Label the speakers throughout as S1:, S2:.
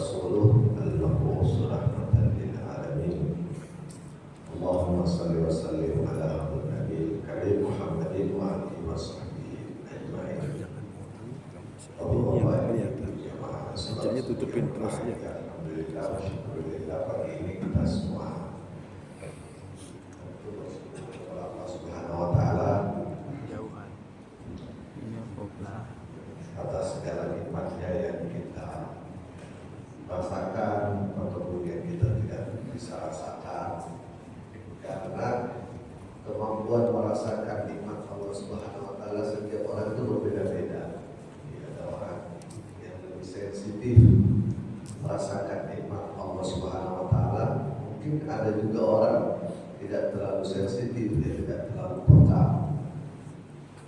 S1: rasuluh al-mab'us rahmatan lil alamin. Allahumma salli wa sallim ala nabiyil karim Muhammadin wa alihi wa sahbihi ajma'in. Allahumma
S2: Sejaknya tutupin terus ya.
S1: Alhamdulillah, syukurillah, pagi ini kita semua Allah Subhanahu wa Ta'ala atas segala nikmatnya yang kita rasakan ataupun yang kita tidak bisa rasakan, karena kemampuan merasakan nikmat Allah Subhanahu wa Ta'ala setiap orang itu berbeda-beda. Ada orang yang lebih sensitif merasakan nikmat Allah Subhanahu wa Ta'ala, mungkin ada juga orang tidak terlalu sensitif, dia tidak terlalu peka.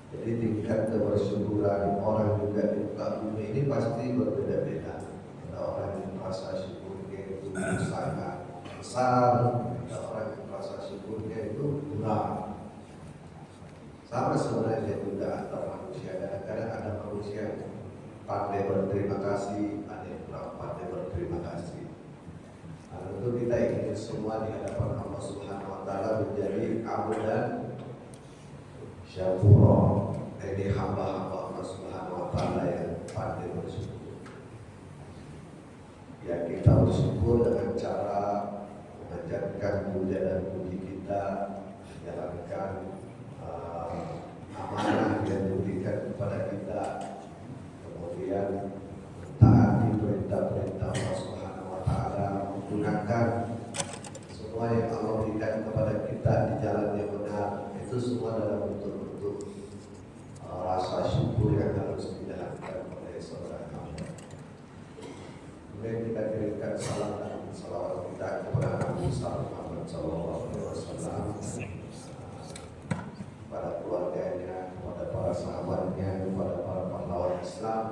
S1: Jadi tingkat kebersyukuran orang juga di muka bumi ini pasti berbeda-beda. Ada orang yang merasa syukurnya itu sangat besar, ada orang yang merasa syukurnya itu kurang. Sama sebenarnya juga antar manusia. Kadang-kadang ada manusia yang pandai berterima kasih, ada yang kurang pandai berterima kasih. Nah, tentu kita ingin semua di hadapan Allah Subhanahu wa Ta'ala menjadi abdan syakura, ini hamba-hamba Allah Subhanahu wa Ta'ala yang pandai bersyukur. Ya, kita bersyukur dengan cara mengajarkan puja dan puji kita, menjalankan amanah yang diberikan kepada kita, kemudian taati perintah-perintah Allah Subhanahu wa Ta'ala, menggunakan semua yang Allah berikan kepada kita di jalan yang benar. Itu semua dalam bentuk-bentuk rasa syukur yang harus dijalankan oleh seorang hamba. Kemudian kita kirimkan salam dan salawat kita kepada Nabi Muhammad SAW, kepada keluarganya, kepada para sahabatnya, kepada para pahlawan Islam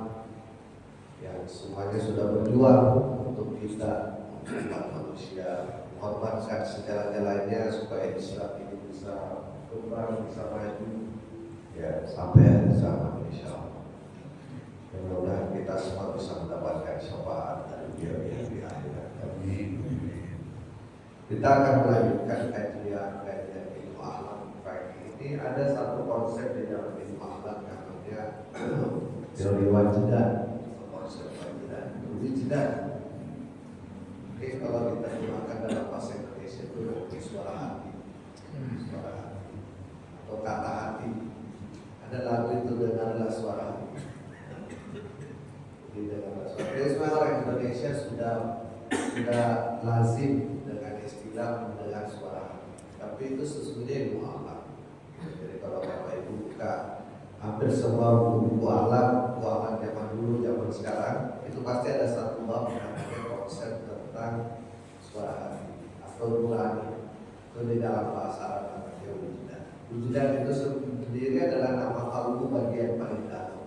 S1: yang semuanya sudah berjuang untuk kita, umat manusia, mengorbankan segala-galanya supaya Islam ini bisa berkembang, bisa maju, ya sampai hari zaman insyaallah. Mudah-mudahan kita semua bisa mendapatkan syafaat dari beliau di akhirat. Amin. Kita akan melanjutkan kajian ilmu akhlak. Ini ada satu konsep di dalam ilmu akhlak namanya teori wajidan. Konsep wajidan, wajidan. Oke, kalau kita gunakan dalam bahasa Indonesia itu nanti suara hati, suara hati atau kata hati. Ada lagu itu, dengarlah suara hati. Jadi semua orang Indonesia sudah lazim dengan istilah mendengar suara hati. Tapi itu sesungguhnya ilmu akhlak. Jadi kalau Bapak Ibu buka hampir semua buku akhlak zaman dulu, zaman sekarang, itu pasti ada satu bab namanya konsep tentang suara hati atau nurani. Itu di dalam bahasa Arab namanya wujudan. Wujudan itu sendiri adalah nama kalbu bagian paling dalam.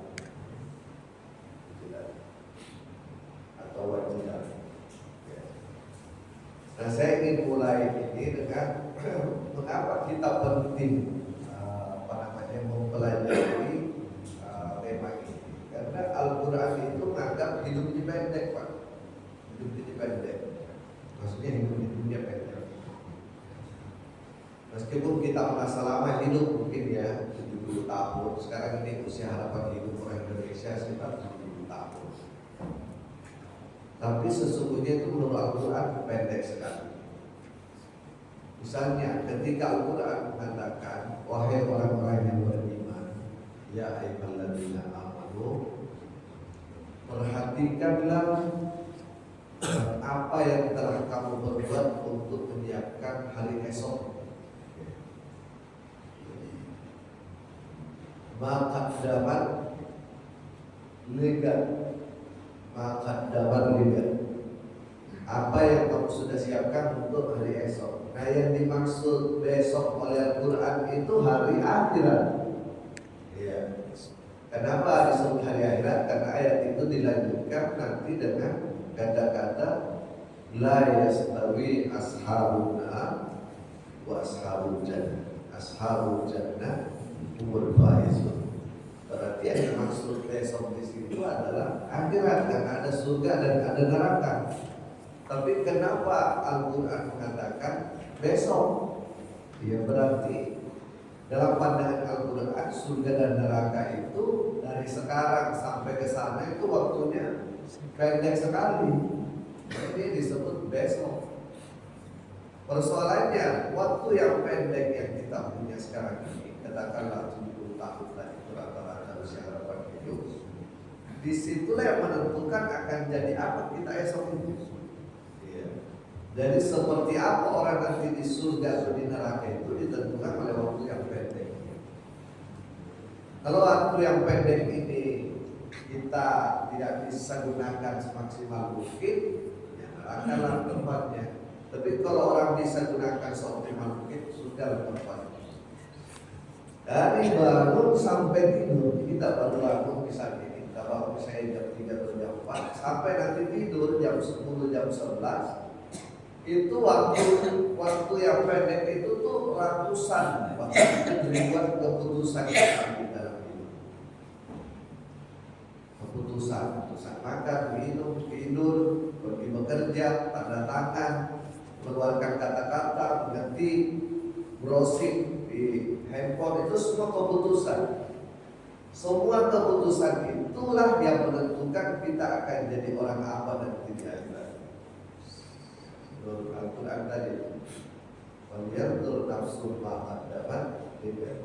S1: Wujudan atau wajidan. Nah, saya ingin mulai ini dengan mengapa kita penting mempelajari tema ini, karena Al-Quran itu menganggap hidup ini pendek, Pak. Hidup ini pendek, maksudnya hidupnya pendek. Meskipun kita merasa lama hidup, mungkin ya 70 tahun. Sekarang ini usia harapan hidup orang Indonesia sekitar 70 tahun. Tapi sesungguhnya itu menurut Al-Quran pendek sekali. Misalnya ketika Al-Quran mengatakan, wahai orang-orang yang beriman, ya ayyuhalladzina amanu, perhatikanlah apa yang telah kamu berbuat untuk menyiapkan hari esok. Maka dapat ligat, apa yang kamu sudah siapkan untuk hari esok. Nah, yang dimaksud besok oleh Al-Quran itu hari akhirat. Ya. Kenapa disebut hari akhirat? Karena ayat itu dilanjutkan nanti dengan kata-kata la yastawi ashabun nar wa ashabul jannah. Ashabul jannah humul faizun. Berarti yang dimaksud besok di situ adalah akhirat, karena ada surga dan ada neraka. Tapi kenapa Al-Quran mengatakan besok? Ya berarti dalam pandangan Al-Quran surga dan neraka itu dari sekarang sampai ke sana itu waktunya pendek sekali. Ini disebut besok. Persoalannya waktu yang pendek yang kita punya sekarang ini, katakanlah 70 tahun lah itu rata-rata usia harapan hidup. Disitulah yang menentukan akan jadi apa kita esok itu. Jadi seperti apa orang nanti di surga atau di neraka itu ditentukan oleh waktu yang pendek. Kalau waktu yang pendek ini kita tidak bisa gunakan semaksimal mungkin, ya neraka lah tempatnya. Tapi kalau orang bisa gunakan seoptimal mungkin, surga lah tempatnya. Dari bangun sampai tidur, kita baru bangun misalnya ini, kita bangun misalnya jam 3 atau jam 4, sampai nanti tidur jam 10, jam 11. Itu waktu yang pendek itu tuh ratusan ribuan keputusan yang di dalam hidup. Keputusan makan, minum, tidur, pergi bekerja, tanda tangan, mengeluarkan kata-kata, mengerti, browsing di handphone, itu semua keputusan. Semua keputusan itulah yang menentukan kita akan jadi orang apa dan tidak. Al-Quran tadi, "Walyanzur nafsun ma qaddamat lighad,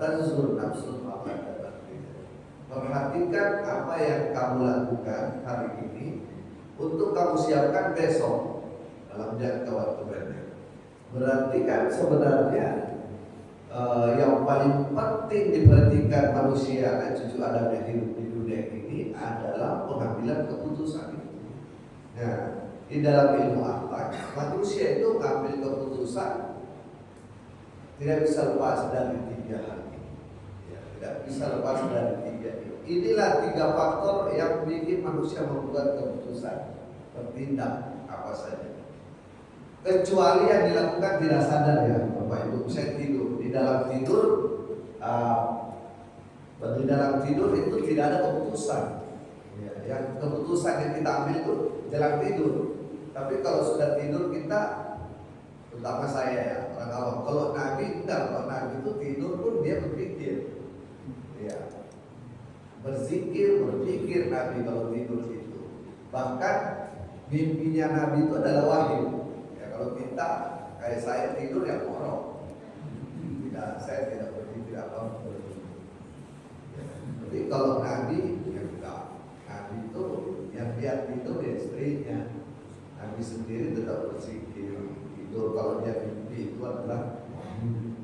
S1: tanzur nafsun ma qaddamat lighad." Perhatikan apa yang kamu lakukan hari ini untuk kamu siapkan besok dalam jangka waktu pendek. Berarti kan sebenarnya yang paling penting diperhatikan manusia dan cucu Adam yang hidup di dunia ini adalah pengambilan keputusan itu. Nah, di dalam ilmu akhlak, manusia itu mengambil keputusan tidak bisa lepas dari 3 hal ini. Ya, tidak bisa lepas dari 3 ini. Inilah 3 faktor yang bikin manusia membuat keputusan bertindak apa saja. Kecuali yang dilakukan tidak sadar ya, Bapak Ibu. Saya tidur di dalam tidur, di dalam tidur itu tidak ada keputusan. Ya, yang keputusan yang kita ambil itu jalan tidur. Tapi kalau sudah tidur kita, terutama saya ya, orang awam. Kalau Nabi enggak, kalau Nabi itu tidur pun dia berpikir, ya, berpikir Nabi kalau tidur itu. Bahkan mimpinya Nabi itu adalah wahyu. Ya, kalau kita kayak saya tidur ya ngorok. Tidak, saya tidak berpikir apa-apa. Ya, tapi kalau Nabi ya enggak. Nabi itu yang dia tidur ya istrinya. Nabi sendiri tetap berpikir tidur, kalau dia mimpi itu adalah wahyu.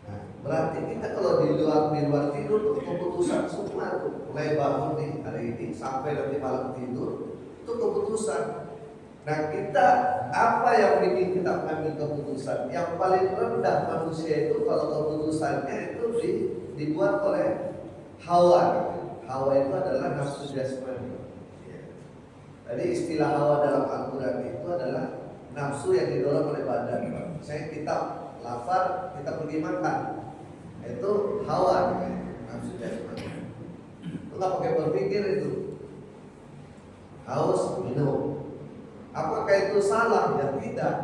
S1: Nah, berarti kita kalau di luar tidur itu keputusan semua tuh. Mulai bangun nih hari ini sampai nanti malam tidur itu keputusan. Nah, kita apa yang bikin kita mengambil keputusan? Yang paling rendah manusia itu kalau keputusannya itu dibuat oleh hawa. Hawa itu adalah nafsu jasmani. Jadi istilah hawa dalam Al-Quran itu adalah nafsu yang didorong oleh badan. Saya kita lapar, kita pergi makan. Itu hawa, nafsu jasmani. Itu nggak pakai berpikir itu. Haus, minum. Apakah itu salah? Ya tidak.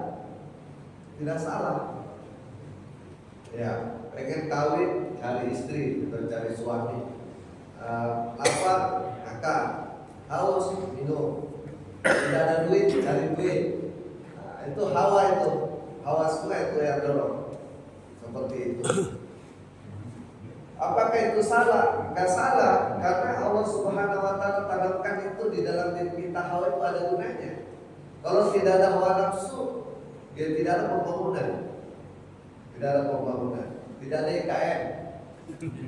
S1: Tidak salah. Ya, pengen kawin, cari istri atau cari suami. Lapar, makan. Haus, minum. Tidak ada duit, cari duit. Nah, itu hawa itu. Hawa semua itu yang dorong. Seperti itu. Apakah itu salah? Enggak salah, karena Allah Subhanahu wa taala tanamkan itu di dalam diri kita. Hawa itu ada gunanya. Kalau tidak ada hawa nafsu, ya tidak ada pembangunan. Tidak ada pembangunan. Tidak ada IKN.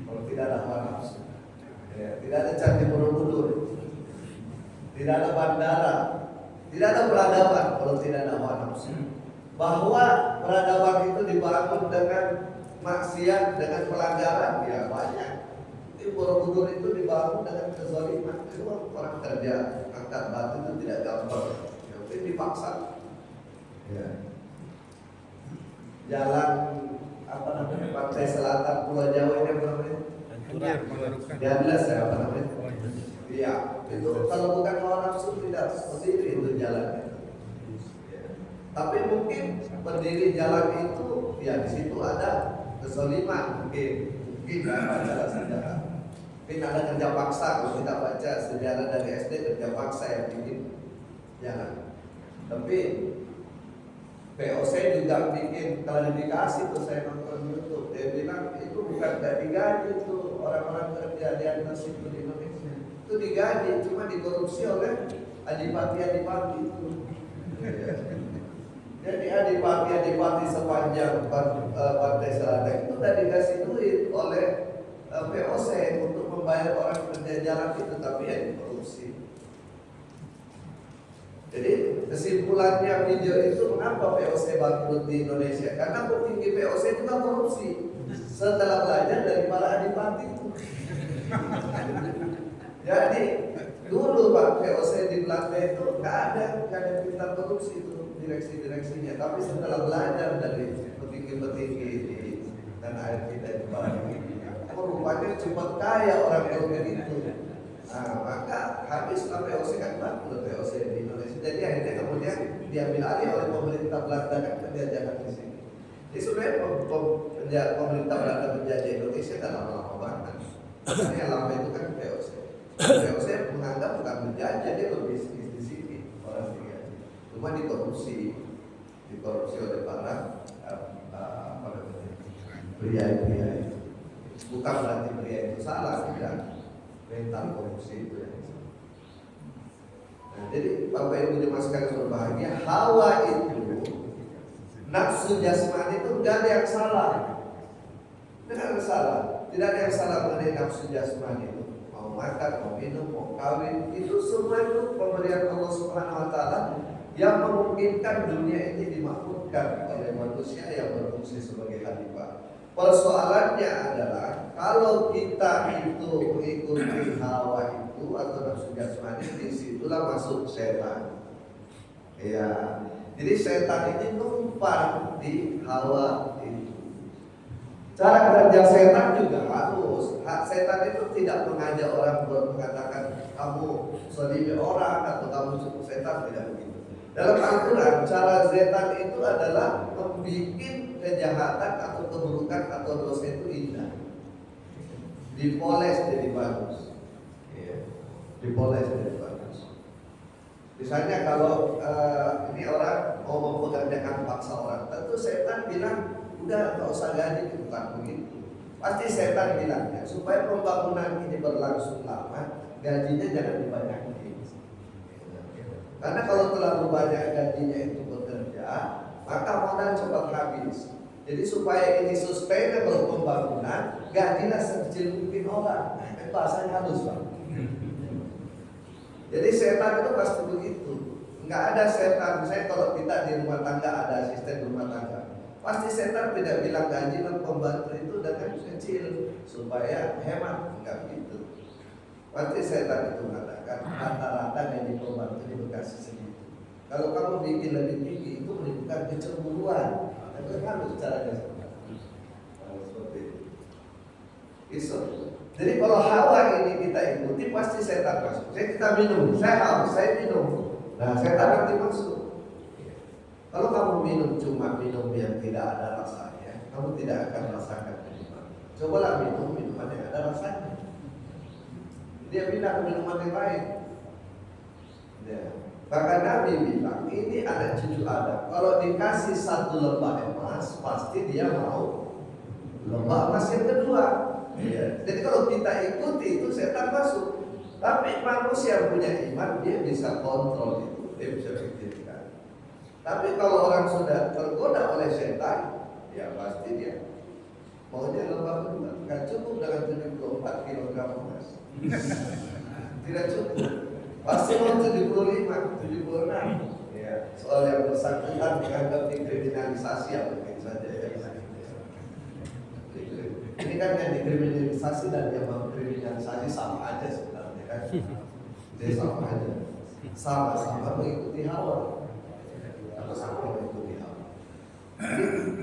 S1: Kalau tidak ada hawa nafsu. Ya, tidak ada Candi Borobudur. Tidak ada bandara, tidak ada peradaban kalau tidak ada hawa nafsu. Bahwa peradaban itu dibangun dengan maksiat, dengan pelanggaran, ya banyak. Di Borobudur itu dibangun dengan kezaliman. Itu orang kerja angkat batu itu tidak gampang, yang penting dipaksa. Ya. Jalan apa namanya pantai selatan Pulau Jawa ini apa namanya? Diadlas ya apa namanya? Iya, itu kalau bukan hawa nafsu tidak berdiri itu jalannya. Ya. Tapi mungkin berdiri jalan itu ya di situ ada kesoliman mungkin ada sejarah. Mungkin ada kerja paksa kalau kita baca sejarah dari SD kerja paksa yang bikin jalan. Tapi POC juga bikin klarifikasi tuh saya nonton YouTube. Dia bilang itu bukan gak digaji tuh orang-orang kerja di atas itu di Indonesia. Itu digaji cuma dikorupsi oleh adipati-adipati itu. Jadi adipati sepanjang Pantai Selatan itu udah dikasih duit oleh POC untuk membayar orang kerja jalan itu, tapi ya dikorupsi. Jadi kesimpulannya video itu mengapa POC bangkrut di Indonesia? Karena petinggi POC juga korupsi. Setelah belajar dari para adipati itu. Jadi dulu Pak POC di Belanda itu nggak ada pintar korupsi itu direksi-direksinya. Tapi setelah belajar dari petinggi-petinggi di tanah air kita itu rupanya cepat kaya orang itu. Nah, maka habislah POC kan bangkrut POC di Indonesia. Jadi akhirnya kemudian diambil alih oleh pemerintah Belanda kan penjajahan di sini. Jadi sebenarnya pemerintah Belanda menjajah Indonesia kan lama-lama banget. Karena yang lama itu kan POC. POC menganggap bukan menjajah, dia berbisnis di sini orang tinggal. Cuma dikorupsi oleh para apa namanya pria-pria. Bukan berarti pria itu salah, tidak. Mental korupsi itu yang salah. Nah, jadi Bapak Ibu jemaah sekalian berbahagia, hawa itu, nafsu jasmani itu tidak ada yang salah. Tidak ada yang salah. Tidak ada yang salah mengenai nafsu jasmani itu. Mau makan, mau minum, mau kawin, itu semua itu pemberian Allah Subhanahu Wa Taala yang memungkinkan dunia ini dimakmurkan oleh manusia yang berfungsi sebagai khalifah. Persoalannya adalah kalau kita itu mengikuti hawa itu atau nafsu jasmani, disitulah masuk setan. Ya, jadi setan ini numpang di hawa itu. Cara kerja setan juga halus. Setan itu tidak mengajak orang buat mengatakan kamu zalimi orang atau kamu cukup setan, tidak begitu. Dalam Al-Quran, cara setan itu adalah membuat kejahatan atau keburukan atau dosa itu indah, dipoles jadi bagus, ya. Dipoles jadi bagus. Misalnya kalau ini orang mau mempekerjakan paksa orang, tentu setan bilang udah nggak usah gaji, bukan begitu. Pasti setan bilangnya supaya pembangunan ini berlangsung lama, gajinya jangan dibanyakin. Karena kalau terlalu banyak gajinya itu bekerja, maka modal cepat habis. Jadi supaya ini sustainable pembangunan, gajilah sekecil mungkin orang. Bahasanya halus Pak. Jadi setan itu pasti begitu. Enggak ada setan. Misalnya kalau kita di rumah tangga ada asisten rumah tangga, pasti setan tidak bilang gaji dan pembantu itu dengan kecil supaya hemat. Enggak begitu. Pasti setan itu mengatakan rata-rata gaji pembantu dikasih segitu. Kalau kamu bikin lebih tinggi itu menimbulkan kecemburuan. Itu harus caranya seperti itu. Jadi kalau hawa ini kita ikuti pasti setan masuk. Kita minum, saya minum. Nah setan nanti masuk. Kalau kamu minum cuma minum yang tidak ada rasanya, kamu tidak akan merasakan kenikmatan. Cobalah minum minuman yang ada rasanya. Dia bilang minuman yang lain. Ya. Bahkan Nabi bilang ini anak cucu Adam. Kalau dikasih satu lembah emas, pasti dia mau lembah emas yang kedua. Ya. Jadi kalau kita ikuti itu setan masuk. Tapi manusia punya iman, dia bisa kontrol itu, dia bisa pikirkan. Tapi kalau orang sudah tergoda oleh setan, ya pasti dia maunya lembah kedua. Gak cukup dengan 74 kg emas. Tidak cukup. Pasti mau 75, 76. Ya, soal yang bersangkutan dianggap dikriminalisasi ya mungkin saja ya. Ini kan yang dikriminalisasi dan yang mengkriminalisasi sama aja sebenarnya kan. Jadi sama aja. Sama-sama mengikuti hawa. Sama-sama mengikuti hawa.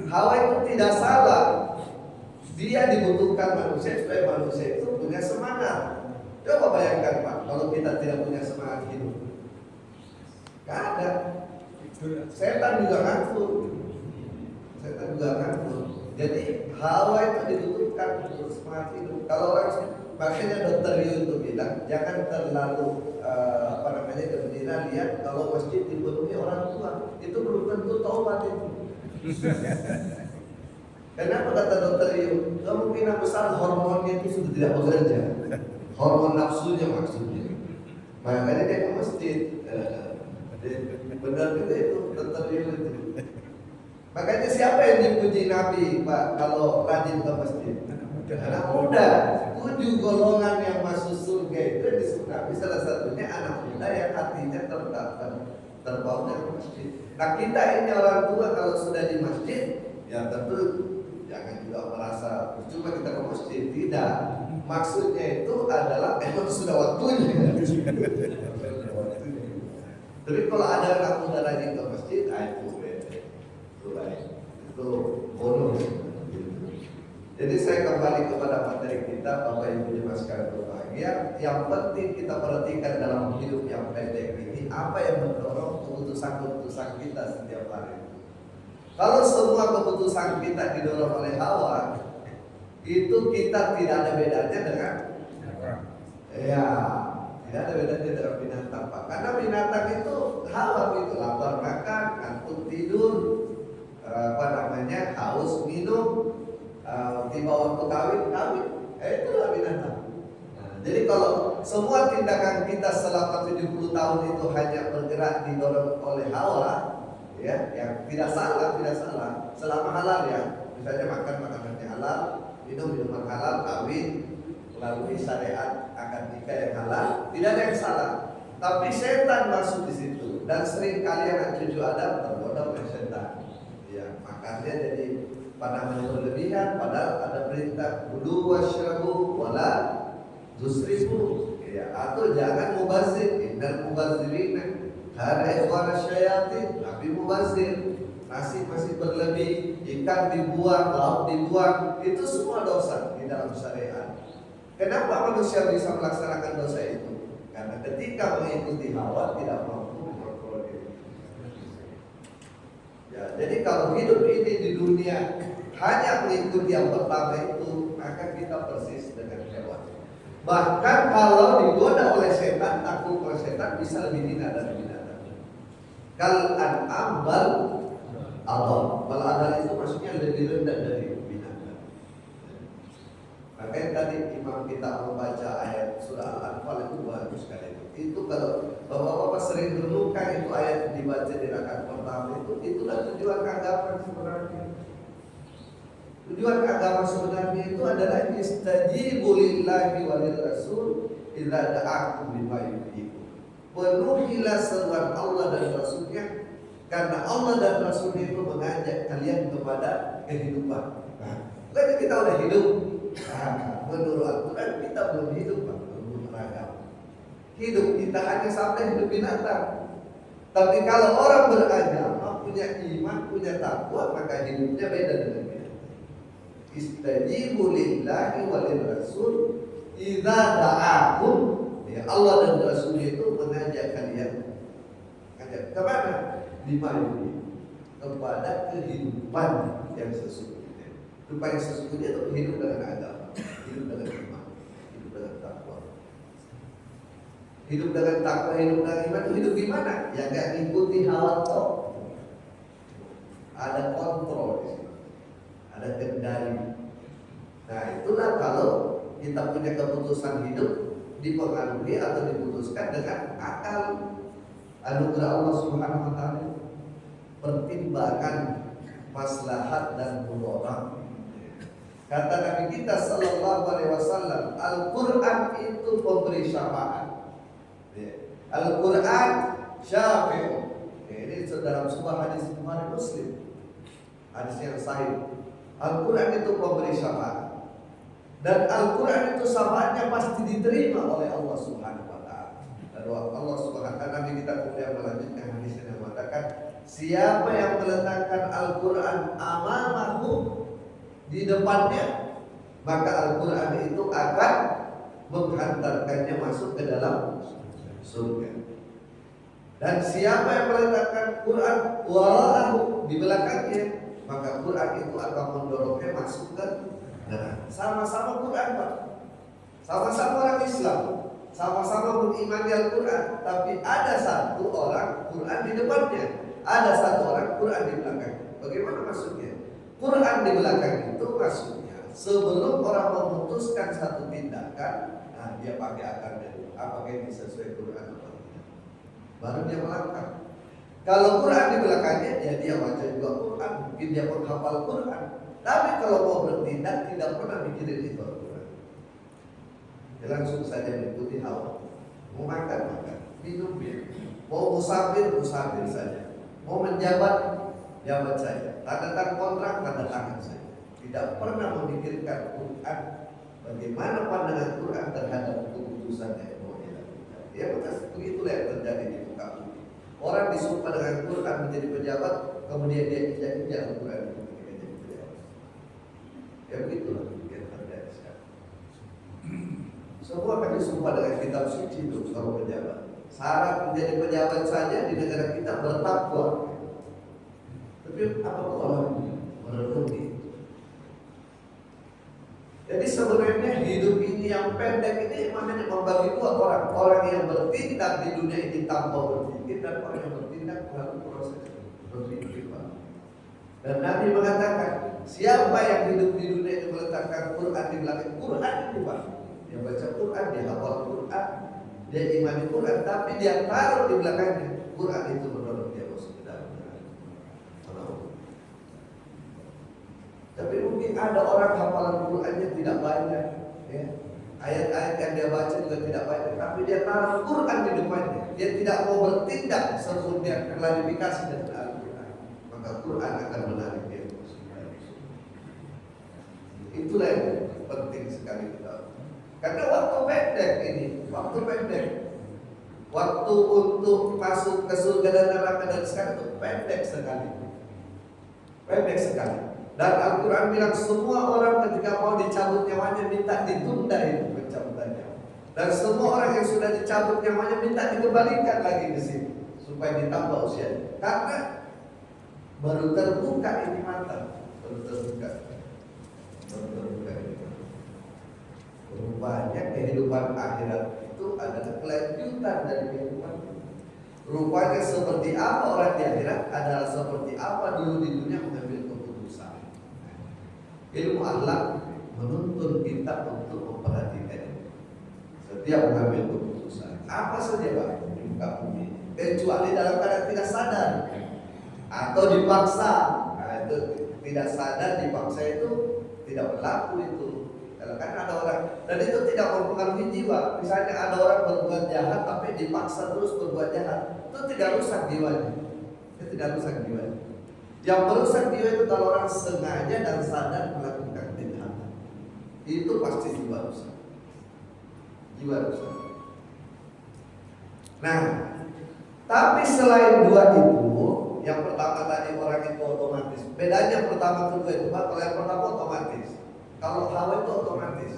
S1: Hawa itu tidak salah. Dia dibutuhkan manusia supaya manusia itu punya semangat. Coba bayangkan Pak, kalau kita tidak punya semangat hidup, gak ada. Setan juga nganggur. Setan juga nganggur. Jadi Hawa itu dibutuhkan untuk semangat hidup. Kalau orang, makanya Dr. Yu itu bilang jangan terlalu gembira lihat kalau masjid dipenuhi orang tua, itu belum tentu taubat itu. Kenapa kata Dr. Yu? Kemungkinan besar hormonnya itu sudah tidak bekerja, hormon nafsunya maksudnya. Makanya dia ke masjid. Benar juga itu Dr. Yu itu. Makanya siapa yang dipuji Nabi Pak kalau rajin ke masjid? Anak muda. 7 golongan yang masuk surga itu disebut Nabi, salah satunya anak muda yang hatinya terbawa ke masjid. Nah kita ini orang tua kalau sudah di masjid, ya tentu jangan juga merasa percuma kita ke masjid. Tidak. Maksudnya itu adalah emang sudah waktunya. Tapi kalau ada anak muda rajin ke masjid, itu bonus. Jadi saya kembali kepada materi kita, Bapak Ibu Jemaah sekalian berbahagia. Yang penting kita perhatikan dalam hidup yang pendek ini, apa yang mendorong keputusan-keputusan kita setiap hari. Kalau semua keputusan kita didorong oleh hawa, itu kita tidak ada bedanya dengan tidak ada bedanya dengan binatang Pak. Karena binatang itu hawa gitu, lapar makan, ngantuk tidur, haus minum, tiba waktu kawin, itulah binatang. Jadi kalau semua tindakan kita selama 70 tahun itu hanya bergerak didorong oleh hawa, ya, yang tidak salah, selama halal ya, misalnya makan makanannya halal, minum minuman halal, kawin melalui syariat akad nikah yang halal, tidak ada yang salah. Tapi setan masuk di situ dan sering kali anak cucu Adam tergoda oleh setan. Ya, makannya jadi berlebihan, padahal ada perintah kulu washrabu wala tusrifu, ya, atau jangan mubazir, innal mubazirina kana ikhwana syayatin. Nabi mubazir, nasi masih berlebih, ikan dibuang, lauk dibuang, itu semua dosa di dalam syariat. Kenapa manusia bisa melaksanakan dosa itu? Karena ketika mengikuti hawa tidak mampu mengontrol diri. Ya, jadi kalau hidup ini di dunia hanya mengikuti yang pertama itu, maka kita persis dengan hewan. Bahkan kalau digoda oleh setan, takut oleh setan, bisa lebih hina dari binatang. Kal an'am bal adal itu maksudnya lebih rendah dari binatang. Makanya tadi imam kita membaca ayat surah Al-Anfal itu bagus sekali. Itu kalau bapak-bapak sering renungkan itu ayat dibaca di rakaat pertama itu, itulah tujuan agama sebenarnya. Tujuan agama sebenarnya itu adalah istajibu lillahi walil rasul idza da'akum lima yuhibbu. Penuhilah seruan Allah dan Rasulnya, karena Allah dan Rasulnya itu mengajak kalian kepada kehidupan. Lagi kita udah hidup. Menurut Al-Quran kita belum hidup, belum beragama. Hidup kita hanya sampai hidup binatang. Tapi kalau orang beragama, punya iman, punya takwa, maka hidupnya beda dengan binatang. Istajibu lillahi walil rasul idza da'akum, ya, Allah dan Rasulnya itu mengajak kalian kemana? Lima ini, kepada kehidupan yang sesungguhnya. Kehidupan yang sesungguhnya itu hidup dengan agama, hidup dengan iman, hidup dengan takwa. Hidup dengan takwa, hidup dengan iman itu hidup gimana? Ya gak ngikuti hawa toh. Ada kontrol di sini, ada kendali. Nah itulah kalau kita punya keputusan hidup dipengaruhi atau diputuskan dengan akal, anugerah Allah Subhanahu wa taala, pertimbangan maslahat dan mudarat. Kata Nabi kita sallallahu alaihi wasallam, Al-Qur'an itu pemberi syafaat. Al-Qur'an syafi'. Ini dalam sebuah hadis Bukhari Muslim, hadis yang sahih. Al-Quran itu pemberi syafaat, dan Al-Quran itu syafaatnya pasti diterima oleh Allah Subhanahu wa taala. Dan Allah Subhanahu wa taala, Nabi kita kemudian melanjutkan hadis yang mengatakan, siapa yang meletakkan Al-Quran amamahu, di depannya, maka Al-Quran itu akan menghantarkannya masuk ke dalam surga. Dan siapa yang meletakkan Quran wara'ahu di belakangnya, maka Quran itu akan mendorongnya masuk ke neraka. Sama-sama Quran, Pak. Sama-sama orang Islam, sama-sama mengimani Al-Quran, tapi ada satu orang Quran di depannya, ada satu orang Quran di belakangnya. Bagaimana maksudnya? Quran di belakang itu maksudnya sebelum orang memutuskan satu tindakan, nah dia pakai akarnya dulu, apakah ini sesuai Quran atau tidak, baru dia melangkah. Kalau Quran di belakangnya, ya dia baca juga Quran, mungkin dia menghafal Quran, tapi kalau mau bertindak tidak pernah mikirin itu Al-Quran. Dia langsung saja mengikuti hawa. Mau makan, minum, mau musafir saja, mau menjabat saja, tanda tangan kontrak, tanda tangan saja. Tidak pernah memikirkan Quran, bagaimana pandangan Quran terhadap keputusan yang mau dilakukan. Ya betul, begitulah yang terjadi di muka bumi. Orang disumpah dengan Quran menjadi pejabat, kemudian dia injak Al-Quran menjadi pejabat. Ya begitulah yang terjadi sekarang. Semua akan disumpah dengan kitab suci itu kalau pejabat. Syarat menjadi pejabat saja di negara kita bertakwa. Tapi apa orang merenungi? Jadi sebenarnya hidup ini yang pendek ini makanya membagi dua orang yang bertindak di dunia ini tanpa berpikir dan orang yang bertindak melalui proses berpikir. Dan Nabi mengatakan, siapa yang hidup di dunia ini meletakkan Quran di belakang Quran itu, Pak, dia baca Quran, dia hafal Quran, dia imani Quran, tapi dia taruh di belakangnya Quran itu menurut dia masuk ke dalam neraka. Tapi mungkin ada orang hafalan Qurannya tidak banyak, ya. Ayat-ayat yang dia baca juga tidak banyak, tapi dia taruh Quran di depannya. Dia tidak mau bertindak sebelum dia klarifikasi dengan Al-Quran, maka Quran akan menarik dia. Itulah yang penting sekali kita. Karena waktu pendek ini, waktu untuk masuk ke surga dan neraka dan sekarang itu pendek sekali. Dan Al-Quran bilang semua orang ketika mau dicabut nyawanya minta ditunda itu pencabutannya. Dan semua orang yang sudah dicabut nyawanya minta dikembalikan lagi ke sini supaya ditambah usianya. Karena baru terbuka ini mata, Rupanya kehidupan akhirat itu adalah kelanjutan dari kehidupan. Rupanya seperti apa orang di akhirat adalah seperti apa dulu di dunia mengambil keputusan. Ilmu akhlak menuntun kita untuk memperhatikan setiap mengambil keputusan. Apa saja Pak di muka bumi, kecuali dalam keadaan tidak sadar atau dipaksa. Nah, itu tidak sadar dipaksa itu tidak berlaku itu. Kalau kan ada orang dan itu tidak mempengaruhi jiwa. Misalnya ada orang berbuat jahat tapi dipaksa terus berbuat jahat, itu tidak rusak jiwanya. Yang merusak jiwa itu kalau orang sengaja dan sadar melakukan kejahatan. Itu pasti jiwa rusak. Nah, tapi selain dua itu, yang pertama tadi orang itu otomatis. Bedanya pertama kedua itu, Pak, kalau yang pertama otomatis. Kalau hawa itu otomatis,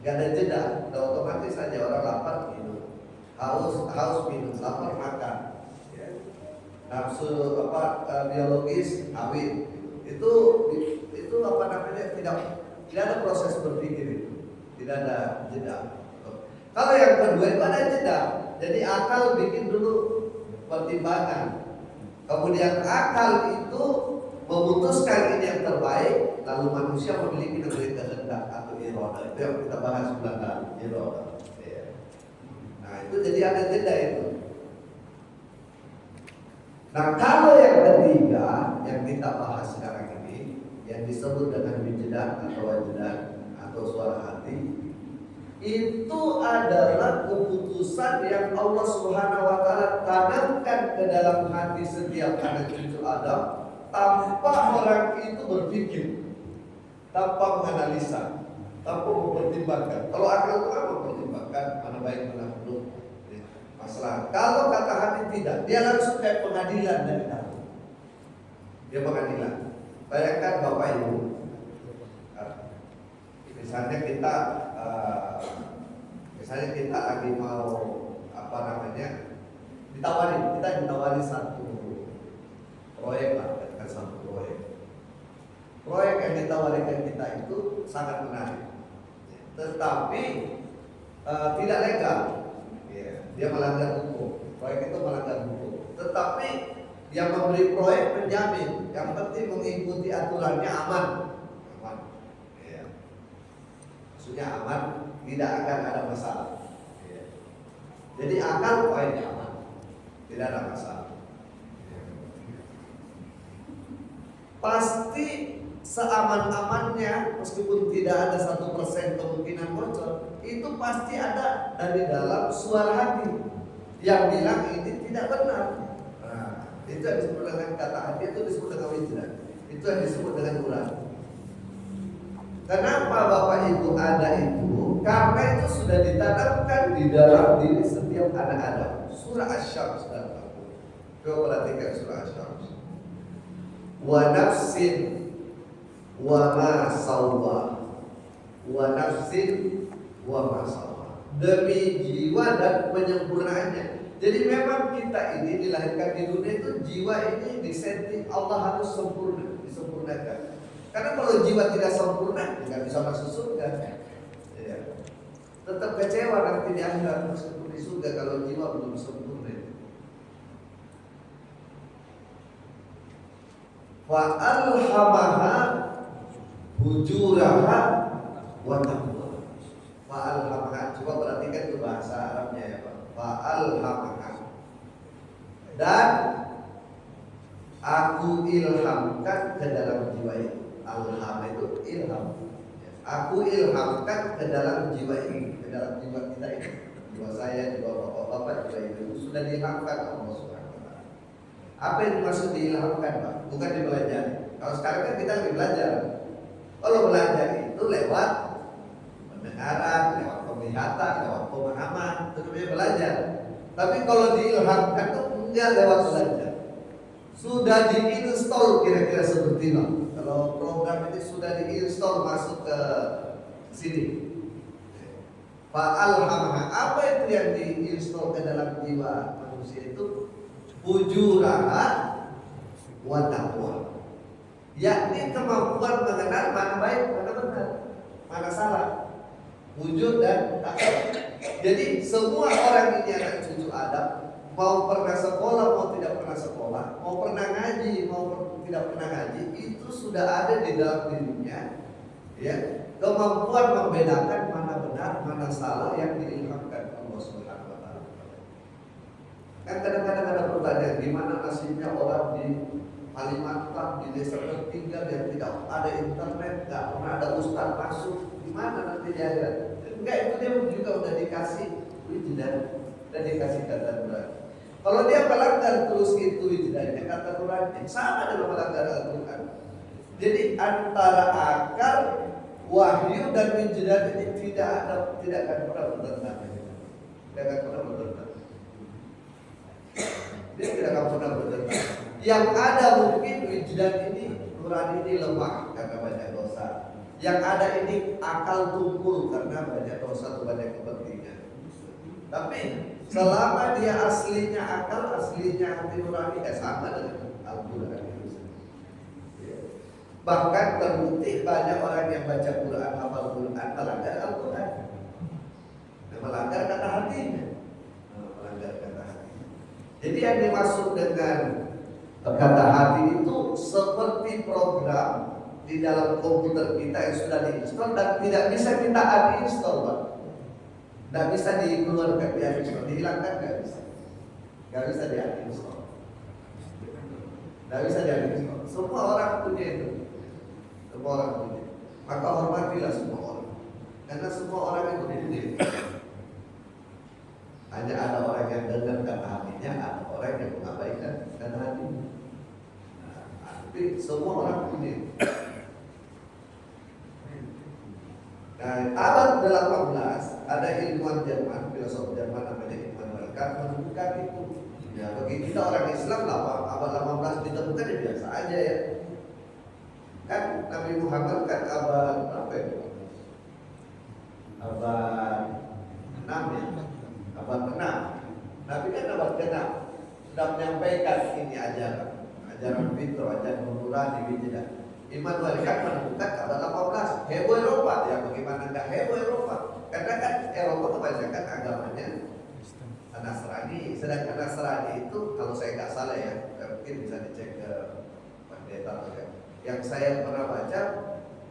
S1: gak ada jeda, udah otomatis saja orang lapar minum, haus minum, lapar makan. Ya. Nafsu biologis kawin, itu apa namanya tidak ada proses berpikir itu, tidak ada jeda. Kalau yang kedua itu ada jeda, jadi akal bikin dulu pertimbangan, kemudian akal itu memutuskan ini yang terbaik, lalu manusia memiliki kehendak atau iroda. Itu yang kita bahas bulan lalu, iroda. Ya. Nah itu jadi ada jeda itu. Nah kalau yang ketiga yang kita bahas sekarang ini, yang disebut dengan wijidan atau wajidan atau suara hati, itu adalah keputusan yang Allah Subhanahu wa Ta'ala tanamkan ke dalam hati setiap anak cucu Adam, tanpa orang itu berpikir, tanpa menganalisa, tanpa mempertimbangkan. Kalau akal itu apa mempertimbangkan mana baik mana buruk masalah. Kalau kata hati tidak, dia langsung kayak pengadilan dari dalam. Dia pengadilan. Bayangkan Bapak Ibu, ini Misalnya kita lagi mau kita ditawari satu proyek lah, kan satu proyek. Proyek yang ditawarikan kita itu sangat menarik, tetapi tidak legal. Ya, dia melanggar hukum. Proyek itu melanggar hukum. Tetapi yang memberi proyek menjamin, yang penting mengikuti aturannya aman. Ya. Maksudnya aman, tidak akan ada masalah. Ya. Jadi akan proyeknya aman, tidak ada masalah. Ya. Pasti seaman-amannya, meskipun tidak ada 1% kemungkinan bocor, itu pasti ada dari dalam suara hati yang bilang ini tidak benar. Nah, itu yang disebut dengan kata hati, itu disebut dengan wijdan, itu yang disebut dengan nurani. Kenapa Bapak Ibu ada itu? Karena itu sudah ditanamkan di dalam diri setiap anak Adam. Surah Asy-Syams. Coba perhatikan surah Asy-Syams. Wa nafsin wa ma sawwa, wa nafsin wa ma sawwa, demi jiwa dan penyempurnaannya. Jadi memang kita ini dilahirkan di dunia itu, jiwa ini disetting Allah harus sempurna, disempurnakan. Karena kalau jiwa tidak sempurna, nggak bisa masuk surga. Ya. Tetap kecewa nanti di akhirat meskipun di surga kalau jiwa belum sempurna. Wa alhamaha hujuraha wa taqwa. Fa alhamaha, coba perhatikan itu bahasa Arabnya ya Pak. Fa alhamaha, dan aku ilhamkan ke dalam jiwa itu. Alham itu ilham. Aku ilhamkan ke dalam jiwa ini, ke dalam jiwa kita ini, jiwa saya, jiwa bapak-bapak, jiwa ibu, sudah diilhamkan Allah Subhanahu wa taala. Apa yang dimaksud diilhamkan Pak? Bukan dipelajari. Kalau sekarang kan kita lagi belajar. Kalau belajar itu lewat pendengaran, lewat penglihatan, lewat pemahaman, itu namanya belajar. Tapi kalau diilhamkan itu enggak lewat belajar. Sudah diinstal kira-kira seperti itu. Kalau program ini sudah diinstal masuk ke sini. Fa'alhamha, apa itu yang diinstal ke dalam jiwa manusia itu? Fujuraha wa taqwa, yakni kemampuan mengenal mana baik, mana benar, mana salah, wujud dan takwa. Jadi semua orang ini anak cucu Adam, mau pernah sekolah, mau tidak pernah sekolah, mau pernah ngaji, mau tidak pernah ngaji, itu sudah ada di dalam dirinya, ya, kemampuan membedakan mana benar, mana salah yang diilhamkan Allah Subhanahu wa taala. Kan kadang-kadang ada pertanyaan, gimana nasibnya orang di Kalimantan, di desa tertinggal yang tidak ada internet, nggak pernah ada ustaz masuk, gimana nanti dia ada? Enggak, itu dia juga udah dikasih wijdan dan dikasih kata Quran. Kalau dia melanggar terus itu wijdannya, kata Quran sama dengan melanggar Al-Quran. Jadi antara akal, wahyu dan wijdan ini tidak akan pernah bertentangan. Tidak akan pernah bertentangan. Dia tidak akan pernah bertentangan. Yang ada mungkin wijdan ini, nurani ini lemah karena banyak dosa. Yang ada ini akal tumpul karena banyak dosa atau banyak kepentingan. Tapi selama dia aslinya akal, aslinya hati nurani, sama dengan Al-Quran itu. Bahkan terbukti banyak orang yang baca Quran, hafal Quran, melanggar Al-Quran, melanggar kata hatinya, melanggar kata hati. Jadi yang dimaksud dengan kata hati itu seperti program di dalam komputer kita yang sudah diinstal dan tidak bisa kita uninstall, Pak. Tidak bisa dikeluarkan, dihilangkan, nggak bisa di-uninstall. Tidak bisa di-uninstall. Semua orang punya itu. Semua orang punya. Maka hormatilah semua orang. Karena semua orang itu punya. Hanya ada orang yang dengar kata hatinya, ada orang yang mengabaikan kata hatinya. Tapi semua orang punya. Nah, abad 18 ada ilmuwan Jerman, filosof Jerman namanya Immanuel Kant menemukan itu. Ya, bagi kita orang Islam lah, abad 18 ditemukan ya biasa aja ya. Kan Nabi Muhammad kan abad berapa ya? abad 6 ya, abad 6. Nabi kan abad ke-6 sudah menyampaikan ini ajaran fitro, ajaran nurani wijidah. Immanuel Kant menemukan abad 18 heboh Eropa. Ya bagaimana enggak heboh Eropa? Karena kan Eropa kebanyakan agamanya Nasrani. Sedangkan Nasrani itu kalau saya nggak salah ya, mungkin bisa dicek ke pendeta ya. Yang saya pernah baca,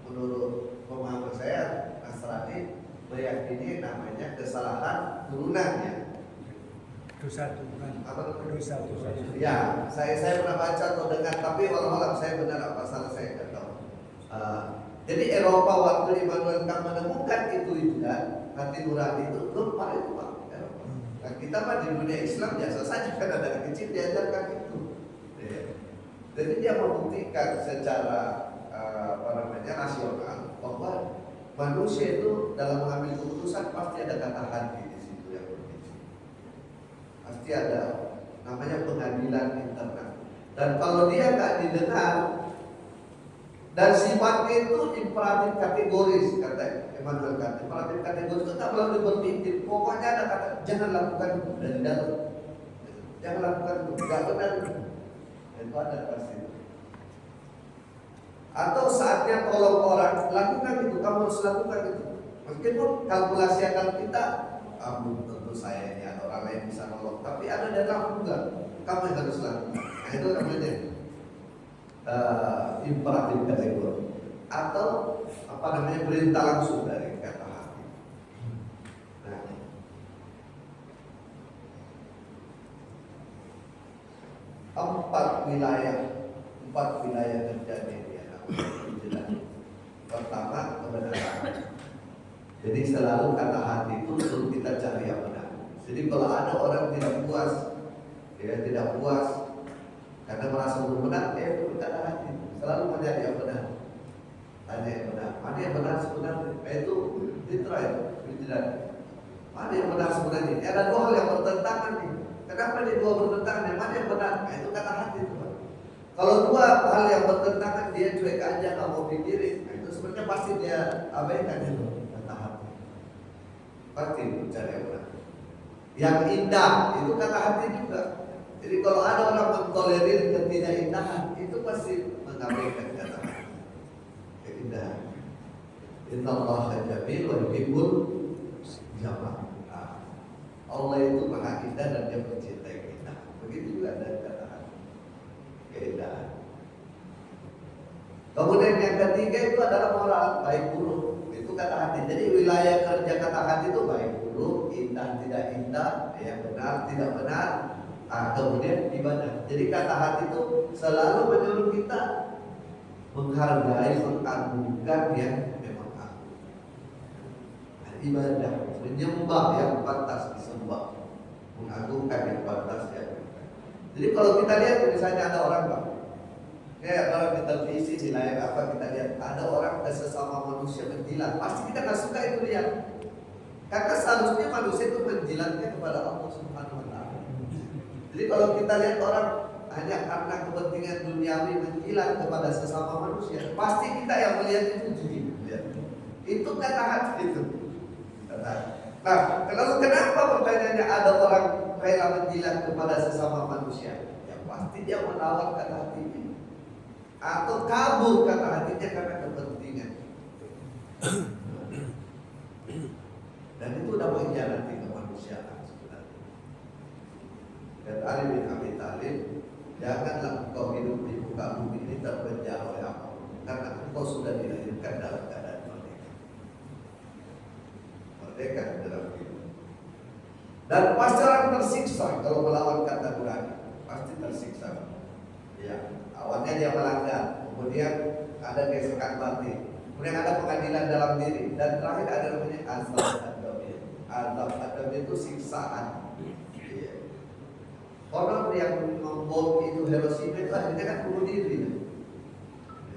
S1: menurut pemahaman saya, Nasrani meyakini namanya kesalahan turunannya.
S3: Dosa Tuhan.
S1: Apa?
S3: Dosa.
S1: Ya, saya pernah baca atau dengar, tapi walau saya benar apa salah saya nggak tahu. Jadi Eropa waktu Immanuel Kant menemukan itu kan, hati nurani itu lupa itu Pak. Eropa. Nah, kita mah di dunia Islam biasa saja kan dari kecil diajarkan itu. Ya. Jadi dia membuktikan secara rasional bahwa manusia itu dalam mengambil keputusan pasti ada kata hati di situ yang berbeda. Pasti ada namanya pengadilan internal. Dan kalau dia nggak didengar dan sifatnya itu imperatif kategoris, kata Immanuel Kant. Imperatif kategoris itu tak perlu berpikir. Pokoknya ada kata jangan lakukan itu dari dalam. Jangan lakukan itu, nggak benar. Itu ada pasti. Atau saatnya tolong orang, lakukan itu, kamu harus lakukan itu. Meskipun kalkulasi akal kita, tentu saya ini atau orang lain bisa nolong, tapi ada dalam juga, kamu yang harus lakukan. Nah itu namanya imperatif kategori. Atau apa namanya perintah langsung dari kata hati. Nah, empat wilayah terjadi. Pertama kebenaran. Jadi selalu kata hati itu suruh kita cari yang benar. Jadi kalau ada orang tidak puas, dia tidak puas karena merasa belum benar, itu kata hati. Selalu mencari yang benar. Tanya yang benar. Mana yang benar sebenarnya? Itu try. Mana yang benar sebenarnya? Ada dua hal yang bertentangan nih. Kenapa ini dua bertentangan? Yang mana yang benar? Nah, itu kata hati itu. Kalau dua hal yang bertentangan dia cuek aja nggak mau pikirin, nah itu sebenarnya pasti dia abaikan itu kata hati. Pasti mencari yang benar. Yang indah itu kata hati juga. Jadi kalau ada orang mentolerir ketidakindahan itu pasti mengabaikan kata hati. Keindahan. Innallaha jamil wa yuhibbul jamal. Allah itu maha indah dan dia mencintai keindahan. Begitu juga ada kata hati. Keindahan. Kemudian yang ketiga itu adalah moral, baik buruk. Itu kata hati. Jadi wilayah kerja kata hati itu baik buruk, indah tidak indah, yang benar tidak benar. Kemudian ibadah. Jadi kata hati itu selalu menyuruh kita menghargai, mengagungkan yang memang agung. Ibadah, menyembah yang pantas disembah, mengagungkan yang pantas ya. Jadi kalau kita lihat misalnya ada orang Pak, ya kalau di televisi di layar apa kita lihat ada orang sesama manusia menjilat, pasti kita nggak suka itu lihat. Karena seharusnya manusia itu menjilatnya kepada Allah Subhanahu Wa Taala. Jadi kalau kita lihat orang hanya karena kepentingan duniawi menjilat kepada sesama manusia, pasti kita yang melihat itu jijik. Itu kata hati itu. Nah, lalu kenapa pertanyaannya ada orang rela menjilat kepada sesama manusia? Ya pasti dia menawar kata hatinya atau kabur kata hatinya karena kepentingan. Dan itu udah mengkhianati kemanusiaan sebenarnya. Dan Ali bin Abi Thalib, janganlah engkau hidup di muka bumi ini terpenjara oleh apapun, karena engkau sudah dilahirkan dalam keadaan merdeka. Merdeka dalam hidup. Dan pasti orang tersiksa kalau melawan kata nurani, pasti tersiksa. Ya, awalnya dia melanggar, kemudian ada gesekan batin, kemudian ada pengadilan dalam diri, dan terakhir ada namanya azab adabiyah. Azab adabiyah itu siksaan. Ya. Orang yang membom itu Hiroshima itu akhirnya kan bunuh diri.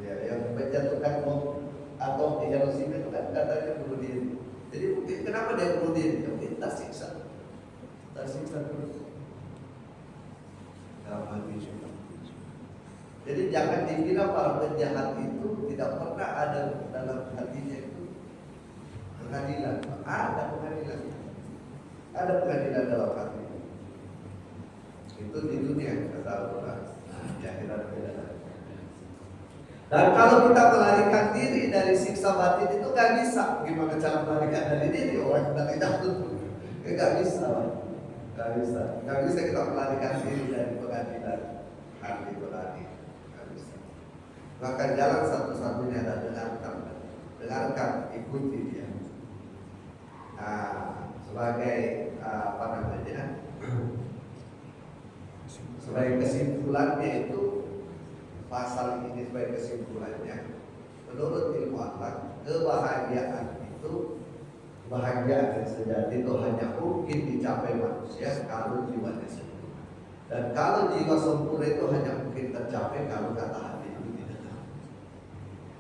S1: Ya, yang menjatuhkan bom atom di Hiroshima itu kan katanya bunuh diri. Jadi mungkin kenapa dia bunuh diri? Mungkin tersiksa terus. Dalam hati juga. Jadi jangan dikira para penjahat itu tidak pernah ada dalam hatinya itu pengadilan. Ada pengadilan. Ada pengadilan dalam hati. Itu di dunia kata Al-Quran. Di akhirat beda lagi. Dan kalau kita melarikan diri dari siksa batin itu nggak bisa. Gimana cara melarikan dari diri orang dari dahulu? Nggak bisa, nggak bisa kita melarikan diri dari pengadilan hati berani. Nggak bisa. Maka jalan satu-satunya adalah dengarkan, ikuti dia. Nah, sebagai apa namanya? Sebagai kesimpulannya itu pasal ini sebagai kesimpulannya, menurut ilmu akhlak, kebahagiaan itu bahagia dan sejati itu hanya mungkin dicapai manusia kalau jiwanya sempurna. Dan kalau jiwa sempurna itu hanya mungkin tercapai kalau kata hati itu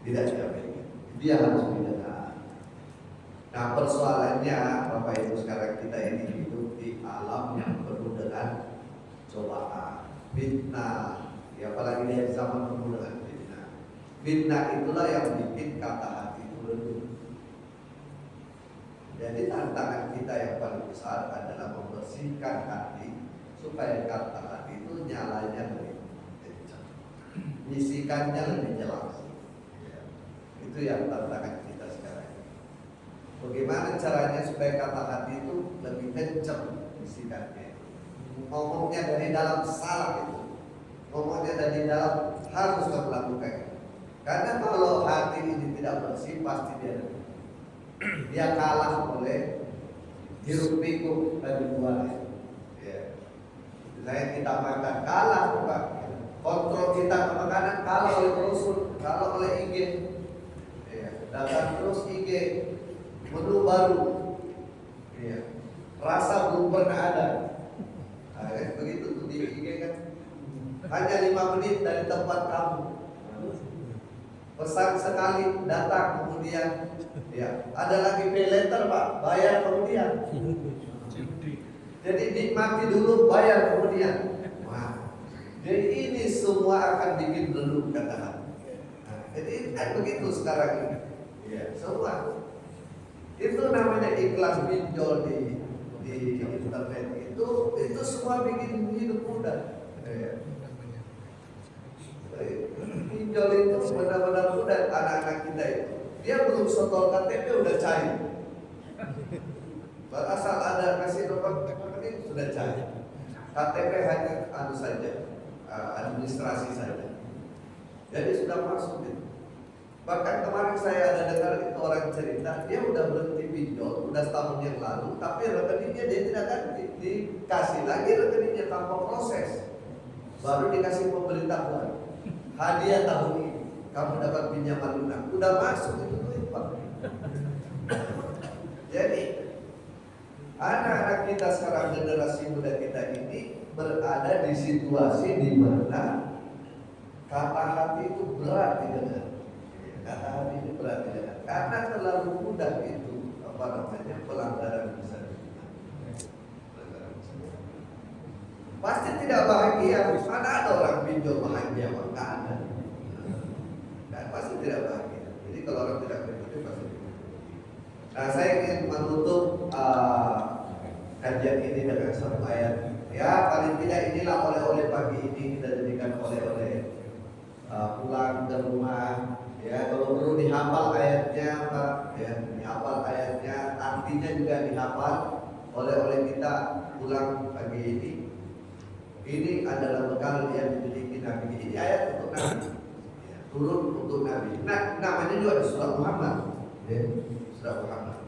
S1: tidak dicapai. Dia harus didengar. Nah persoalannya Bapak Ibu sekarang kita ini hidup di alam yang penuh dengan cobaan, fitnah. Ya apalagi di zaman penuh dengan fitnah. Fitnah itulah yang bikin kata hati itu redup. Jadi tantangan kita yang paling besar adalah membersihkan hati supaya kata hati itu nyalanya lebih kencang, bisikannya lebih jelas. Ya. Itu yang tantangan kita sekarang. Bagaimana caranya supaya kata hati itu lebih kencang bisikannya? Ngomongnya dari dalam salah itu. Ngomongnya dari dalam harus kamu lakukan. Karena kalau hati ini tidak bersih pasti dia kalah oleh hiruk pikuk dari luar. Ya. Misalnya kita makan kalah Pak. Kontrol kita ke makanan kalah oleh brosur, kalah oleh IG. Ya. Datang terus IG menu baru. Ya. Rasa belum pernah ada. Nah, begitu tuh di IG kan. Hanya 5 menit dari tempat kamu. Pesan sekali datang kemudian ya ada lagi pay later Pak, bayar kemudian. Jadi nikmati dulu, bayar kemudian. Wah. Jadi ini semua akan bikin redup kata hati. Nah, jadi begitu sekarang ini. Ya, semua. Itu namanya iklan pinjol di internet itu semua bikin hidup mudah. Ya. Pinjol itu benar-benar mudah anak-anak kita itu. Dia belum setor KTP udah cair. Asal ada kasih nomor rekening sudah cair. KTP hanya saja, administrasi saja. Jadi sudah masuk itu. Bahkan kemarin saya ada dengar itu orang cerita, dia udah berhenti pinjol, udah setahun yang lalu, tapi rekeningnya dia tidak ganti, dikasih lagi rekeningnya tanpa proses, baru dikasih pemberitahuan. Hadiah tahun ini kamu dapat pinjaman lunak, udah masuk itu duit Pak. Jadi anak-anak kita sekarang, generasi muda kita ini berada di situasi di mana kata hati itu berat didengar. Kata hati itu berat didengar karena terlalu mudah itu pelanggaran besar. Pasti tidak bahagia. Mana ada orang pinjol bahagia? Enggak ada. Dan pasti tidak bahagia. Jadi kalau orang tidak pinjol pasti tidak. Nah, saya ingin menutup kajian ini dengan satu ayat. Ya, paling tidak inilah oleh-oleh pagi ini kita jadikan oleh-oleh pulang ke rumah. Ya, kalau perlu dihafal ayatnya, Pak. Ya, dihafal ayatnya, artinya juga dihafal oleh-oleh kita pulang pagi ini. Ini adalah bekal yang dimiliki Nabi. Ini ayat untuk Nabi, ya, turun untuk Nabi. Nah, namanya juga di surat Muhammad, ya, surat Muhammad.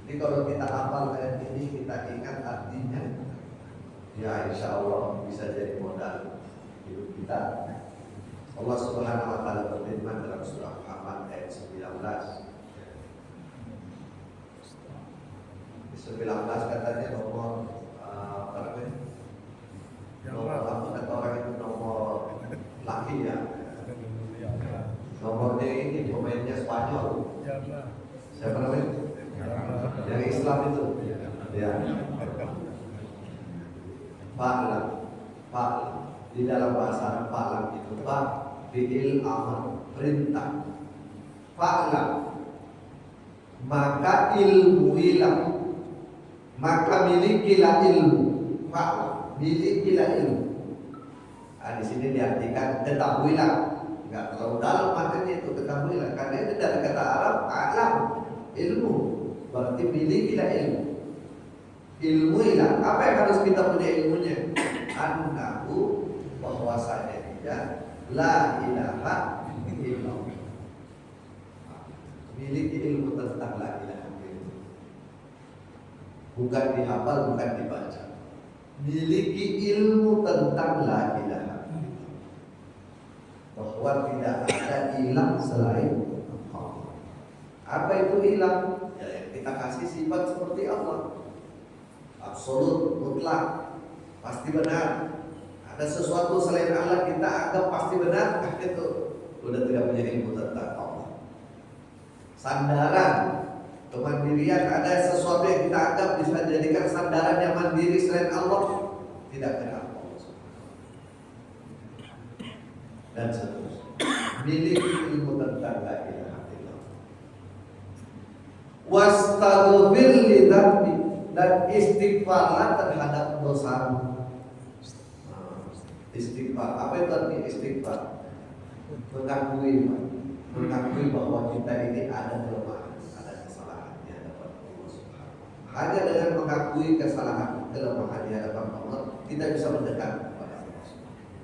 S1: Jadi kalau kita hafal ayat ini, kita ingat artinya, ya insya Allah bisa jadi modal hidup kita. Allah Subhanahu Wa Taala berfirman dalam surah Muhammad ayat 19. 19 katanya nomor apa namanya? Nomor apa kata orang itu nomor laki ya. Nomornya ini pemainnya Spanyol. Siapa namanya? Yang Islam itu. Ya. Fa'lam. Di dalam bahasa Arab fa'lam itu fi'il amr, perintah. Fa'lam. maka ilmuilah, maka milikilah ilmu, milikilah ilmu. Nah, di sini diartikan ketahuilah, nggak terlalu dalam maknanya itu ketahuilah, karena itu dari kata Arab alam, ilmu, berarti milikilah ilmu. Ilmuilah, apa yang harus kita punya ilmunya? Annahu, bahwasanya dia la ilaha illallah. Miliki ilmu tentang la ilaha illallah. Bukan dihafal, bukan dibaca. Miliki ilmu tentang la ilaha illallah, bahwa tidak ada ilah selain Allah. Apa itu ilah? Ya, yang kita kasih sifat seperti Allah, absolut, mutlak, pasti benar. Ada sesuatu selain Allah kita anggap pasti benar, itu sudah tidak punya ilmu tentang Allah. Sandaran kemandirian, ada sesuatu yang kita anggap bisa dijadikan sandaran yang mandiri selain Allah, tidak kenal Allah. Dan seterusnya. Miliki ilmu tentang la ilaha illallah. Wastaghfir li dzambi, dan istighfarlah terhadap dosamu. Istighfar, apa itu arti istighfar? Mengakui bahwa kita ini ada kelemahan, ada kesalahan di hadapan Allah Subhanahu wa taala. Hanya dengan mengakui kesalahan, kelemahan di hadapan Allah, kita bisa mendekat kepada Allah Subhanahu wa taala.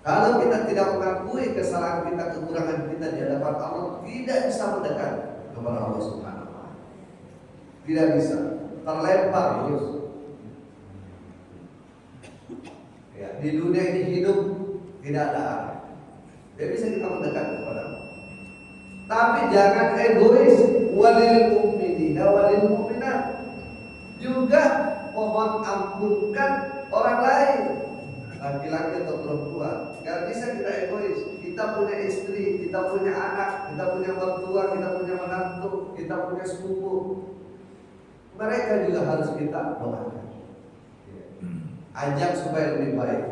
S1: Kalau kita tidak mengakui kesalahan kita, kekurangan kita di hadapan Allah, tidak bisa mendekat kepada Allah Subhanahu wa taala. Tidak bisa, terlempar terus. Ya, di dunia ini hidup tidak ada arah. Tidak bisa kita mendekat kepada Allah. Tapi jangan egois. Walil mu'minina walil mu'minat, juga mohon ampunkan orang lain, laki-laki atau perempuan. Gak bisa kita egois. Kita punya istri, kita punya anak, kita punya mertua, kita punya menantu, kita punya sepupu. Mereka juga harus kita doakan, ajak supaya lebih baik.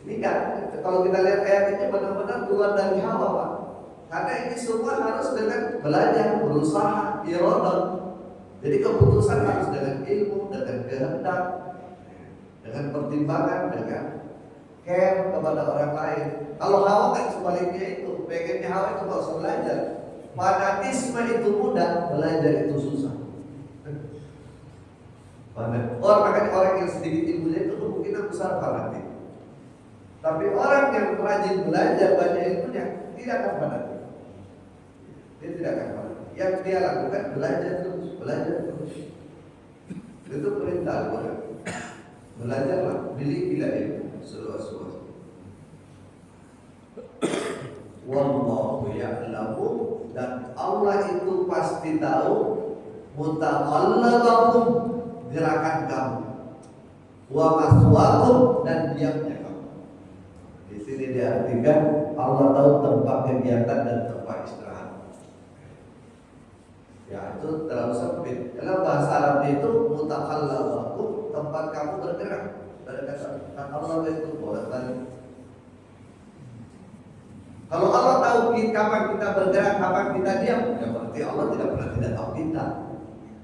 S1: Ini kan kalau kita lihat ayat ini benar-benar keluar dari hawa, Pak. Karena ini semua harus dengan belajar, berusaha, iradah. Jadi keputusan harus dengan ilmu, dengan kehendak, dengan pertimbangan, dengan care kepada orang lain. Kalau hawa kan sebaliknya itu, pengennya hawa itu nggak usah belajar. Fanatisme itu mudah, belajar itu susah. Orang yang sedikit ilmunya itu kemungkinan besar fanatik. Tapi orang yang rajin belajar banyak ilmunya tidak akan fanatik. Dia tidak akan fanatik. Yang dia lakukan belajar terus, belajar terus. Itu perintah Al-Quran. Belajarlah, milikilah ilmu seluas-luas. Wallahu ya'lamu, dan Allah itu pasti tahu mutaqallabakum, gerakan kamu, wa maswaakum, dan diamnya kamu. Di sini diartikan Allah tahu tempat kegiatan dan tempat istirahat. Ya, itu terlalu sempit. Karena bahasa Arab itu mutaqallabakum, tempat kamu bergerak. Dari kata Allah itu bolak-balik. Kalau Allah tahu kapan kita bergerak, kapan kita diam, ya berarti Allah tidak pernah tidak tahu kita.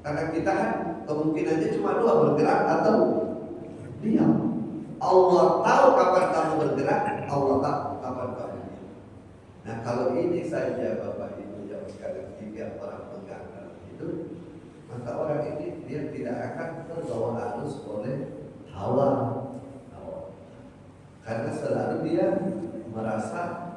S1: Karena kita kan kemungkinannya cuma dua, bergerak atau diam. Allah tahu kapan kamu bergerak, Allah tahu kapan kamu diam. Nah, kalau ini saja Bapak Ibu yang sekalian, tiga orang pegang dalam hidup, maka orang ini dia tidak akan terbawa arus oleh hawa. Karena selalu dia merasa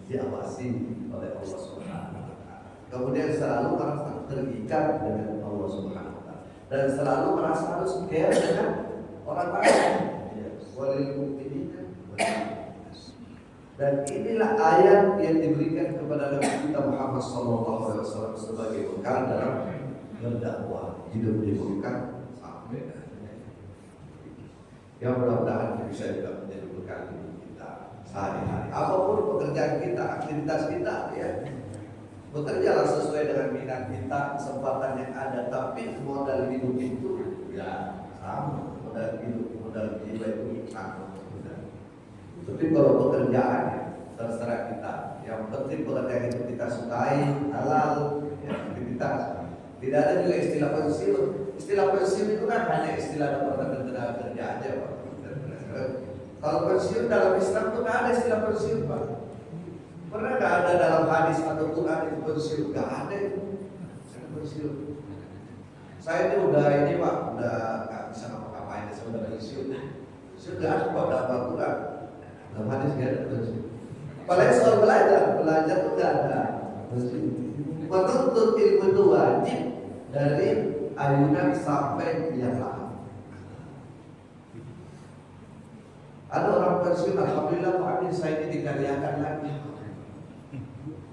S1: diawasi oleh Allah Subhanahu wa taala. Kemudian selalu merasa terikat dengan Allah Subhanahu wa taala, dan selalu merasa harus care dengan orang lain. Walil mu'minina. Dan inilah ayat yang diberikan kepada Nabi kita Muhammad SAW sebagai bekal dalam berdakwah, hidup di muka sampai yang mudah-mudahan bisa juga menjadi bekal kita sehari-hari. Apapun pekerjaan kita, aktivitas kita, ya, bekerjalah sesuai dengan minat kita, kesempatan yang ada. Tapi modal hidup itu ya sama, modal hidup, modal jiwa itu sama. Tapi kalau pekerjaan, terserah kita. Yang penting pekerjaan itu kita sukai, halal, ya, aktivitas. Tidak ada juga istilah pensiun. Istilah pensiun itu kan hanya istilah Departemen Tenaga Kerja aja, Pak. Kalau pensiun dalam Islam itu nggak ada istilah pensiun, Pak. Pernah nggak ada dalam hadis atau Quran itu pensiun? Nggak ada itu. Pensiun. Saya ini udah ini Pak, udah nggak bisa ngapa-ngapain, saya udah pensiun. Pensiun nggak ada Pak dalam Al-Quran. Dalam hadis nggak ada pensiun. Apalagi soal belajar tuh nggak ada pensiun. Menuntut ilmu itu wajib dari ayunan sampai yang lama. Ada orang pensiun, alhamdulillah Pak Amin, saya ini dikaryakan lagi.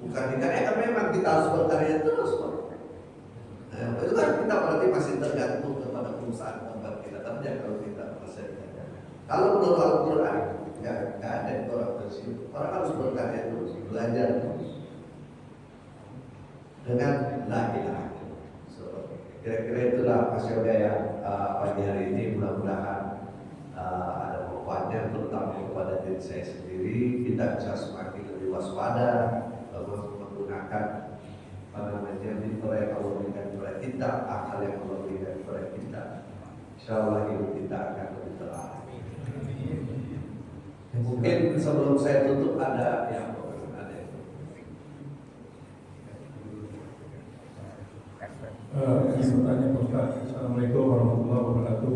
S1: Bukan dikaryakan, memang kita harus berkarya terus Pak. Nah, itu kan kita berarti masih tergantung kepada perusahaan tempat kita kerja kalau kita masih dikaryakan. Kalau menurut Al-Quran, nggak ada itu orang pensiun. Orang harus berkarya terus, belajar terus. Dengan la ilaha illallah. So, kira-kira itulah Mas Yoga yang pagi hari ini mudah-mudahan ada manfaatnya terutama kepada diri saya sendiri. Kita bisa semakin lebih waspada menggunakan mitra yang Allah berikan kepada kita, akal yang Allah berikan kepada kita. Insyaallah hidup kita akan lebih terarah. Mungkin sebelum saya tutup ada yang
S4: Ingin bertanya Pak Ustaz. Assalamualaikum warahmatullahi wabarakatuh.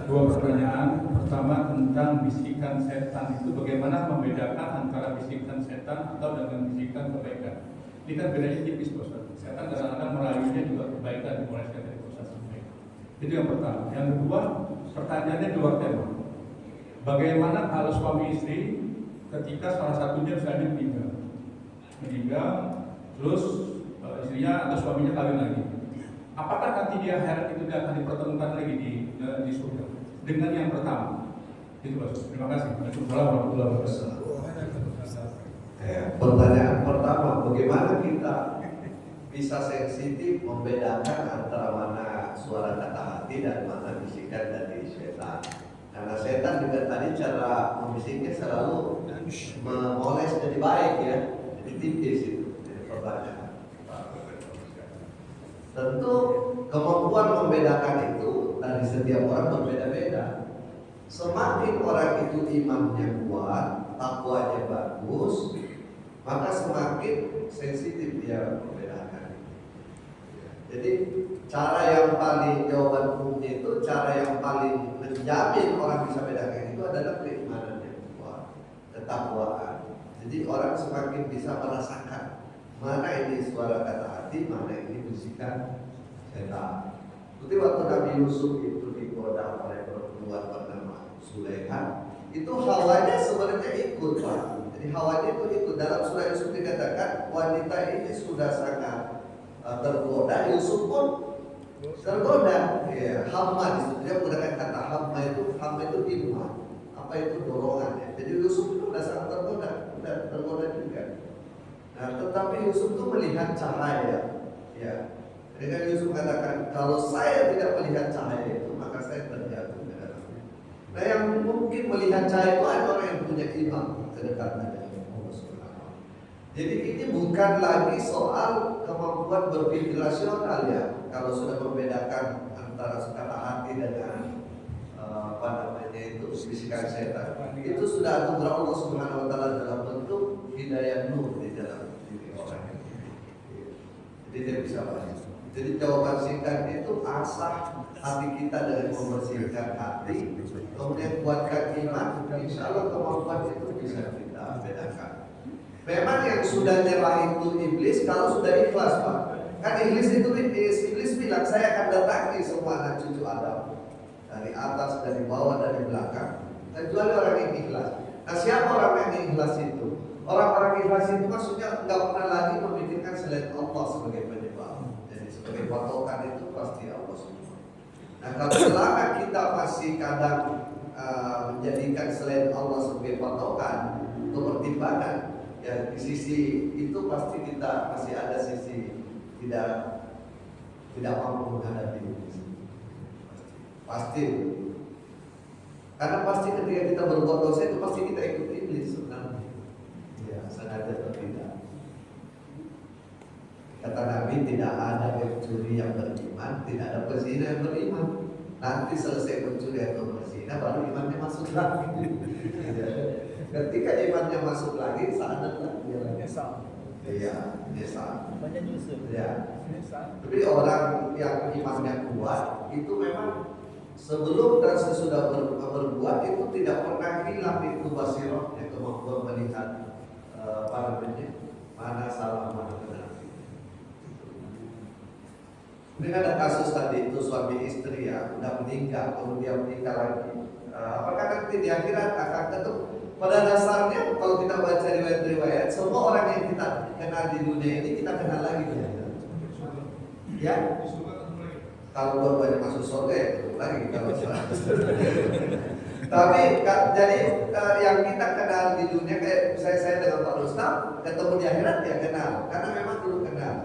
S4: Dua pertanyaan. Pertama tentang bisikan setan itu bagaimana membedakan antara bisikan setan atau dengan bisikan kebaikan? Ini kan bedanya tipis Pak Ustaz. Setan kadang-kadang merayunya juga kebaikan dimulai dari Ustaz sampaikan. Itu yang pertama. Yang kedua, pertanyaannya di luar tema. Bagaimana kalau suami istri ketika salah satunya misalnya meninggal, terus istrinya atau suaminya kawin lagi, apakah nanti dia akhirat itu dia akan dipertemukan lagi di surga dengan yang pertama? Itu Pak. Terima kasih. Waalaikumsalam warahmatullahi wabarakatuh.
S1: Pertanyaan pertama, bagaimana kita bisa sensitif membedakan antara mana suara kata hati dan mana bisikan dari setan? Karena setan juga tadi cara membisiknya selalu memoles jadi baik ya, jadi tipis itu. Jadi pertanyaan. Tentu kemampuan membedakan itu dari setiap orang berbeda-beda. Semakin orang itu imannya kuat, takwanya bagus, maka semakin sensitif dia membedakan. Jadi cara yang paling jawaban umumnya itu, cara yang paling menjamin orang bisa bedakan itu adalah keimanan yang kuat, ketakwaan. Jadi orang semakin bisa merasakan mana ini suara kata hati, mana ini bisikan setan. Seperti waktu Nabi Yusuf itu digoda oleh perempuan bernama Sulaiman, itu hawanya sebenarnya ikut Pak. Jadi hawanya itu ikut. Dalam surah Yusuf dikatakan wanita ini sudah sangat tergoda, Yusuf pun tergoda. Ya, hamma di situ dia menggunakan kata hamma itu himma. Apa itu dorongannya? Jadi Yusuf itu sudah sangat tergoda juga. Nah, tetapi Yusuf itu melihat cahaya, ya. Dengan Yusuf katakan, kalau saya tidak melihat cahaya itu, maka saya terjatuh ke dalamnya. Nah, yang mungkin melihat cahaya itu ada orang yang punya iman kedekatan dengan Allah Subhanahu. Jadi ini bukan lagi soal kemampuan berpikir rasional ya. Kalau sudah membedakan antara kata hati dengan itu bisikan setan, itu sudah anugerah Allah Subhanahu wa taala dalam bentuk hidayah nur di dalam diri orang. Jadi dia bisa banyak. Jadi jawaban singkat itu asah hati kita dengan membersihkan hati, kemudian kuatkan iman, insya Allah kemampuan itu bisa kita bedakan. Memang yang sudah nyerah itu iblis kalau sudah ikhlas Pak. Kan iblis bilang saya akan datangi semua anak cucu Adam. Dari atas, dari bawah, dari belakang. Kecuali orang yang ikhlas. Nah, siapa orang yang ikhlas itu? Orang-orang ikhlas itu maksudnya nggak pernah lagi memikirkan selain Allah sebagai penyebab. Jadi sebagai patokan itu pasti Allah semua. Nah, kalau selama kita masih kadang menjadikan selain Allah sebagai patokan untuk pertimbangan, ya di sisi itu pasti kita masih ada sisi tidak mampu menghadapi ini. Pasti. Karena pasti ketika kita berbuat dosa itu pasti kita ikut iblis sebenarnya. Ya, sengaja atau tidak. Kata Nabi, tidak ada pencuri yang beriman, tidak ada pezina yang beriman. Nanti selesai mencuri atau berzina, baru imannya masuk lagi. Ketika imannya masuk lagi, saat lagi dia lagi. Iya, nyesal.
S3: Banyak nyusul.
S1: Ya. Tapi orang yang imannya kuat itu memang sebelum dan sesudah berbuat itu tidak pernah hilang itu basirohnya, kemampuan melihat mana salah mana benar. Ini ada kasus tadi itu suami istri ya udah meninggal, kemudian menikah lagi. Apakah nanti di akhirat akan ketemu? Pada dasarnya kalau kita baca riwayat-riwayat, semua orang yang kita kenal di dunia ini kita kenal lagi di akhirat. Ya? Kalau dua-duanya masuk surga ya ketemu lagi kalau Tapi jadi yang kita kenal di dunia kayak saya dengan Pak Rustam ketemu di akhirat ya kenal, karena memang dulu kenal.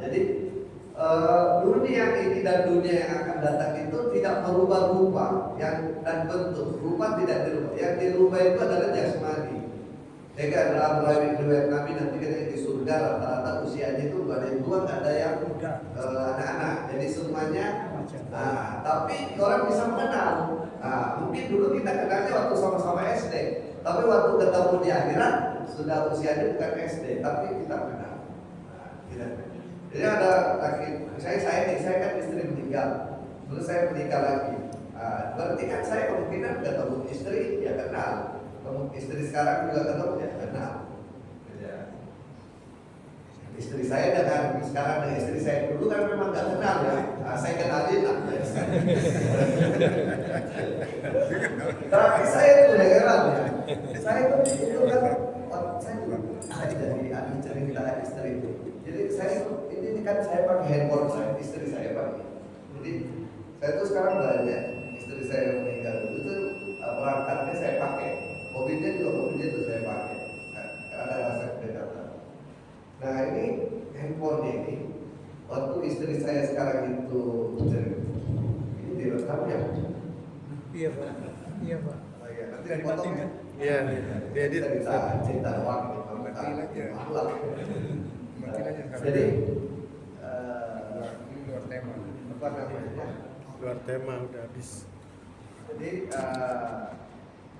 S1: Jadi dunia ini dan dunia yang akan datang itu tidak merubah rupa dan bentuk. Rupa tidak dirubah. Yang dirubah itu adalah jasmani. Sehingga dalam riwayat Nabi nanti katanya di surga rata-rata usianya itu nggak ada yang tua, nggak ada yang anak-anak. Jadi semuanya. Tapi orang bisa mengenal. Mungkin dulu kita kenalnya waktu sama-sama SD, tapi waktu ketemu di akhirat sudah usianya bukan SD, tapi kita kenal. Jadi ada laki, saya kan istri meninggal, terus saya menikah lagi. Berarti kan saya kemungkinan ketemu istri ya kenal, istri sekarang juga ketemu ya kenal. Istri saya dengan sekarang dengan istri saya dulu kan memang nggak kenal ya. Saya kenalin lah. Tapi saya itu ya kenal ya. Saya itu kan saya jadi ahli cerita istri itu. Jadi saya ini kan saya pakai handphone saya, istri saya pakai. Jadi saya tuh sekarang banyak istri saya yang meninggal itu perangkatnya saya pakai, mobilnya itu saya pakai. Ada rasa kedekatan. Nah ini handphone ini waktu istri saya sekarang itu ini direkam ya?
S3: Iya Pak. Iya Pak.
S1: Nanti dipotong ya?
S2: Iya, diedit.
S1: Cerita doang nih.
S3: Mati lagi. Mati lagi.
S1: Jadi
S3: luar tema.
S1: apa namanya?
S2: Luar tema udah habis.
S1: Jadi